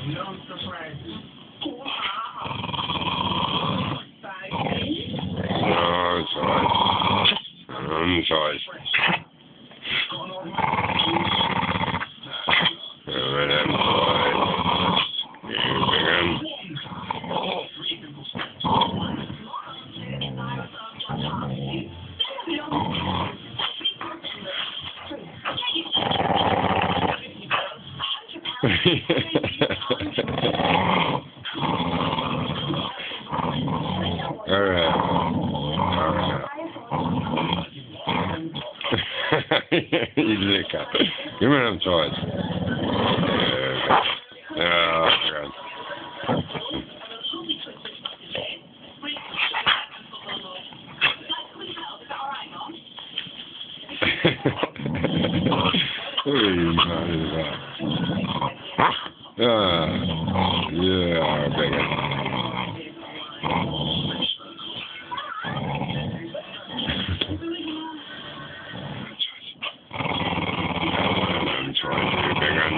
No surprises. No choice. No choice. Alright. You lick up. Give me them toys. Oh, God. What are you talking about? Yeah, Biggun. I'm trying to do Biggun.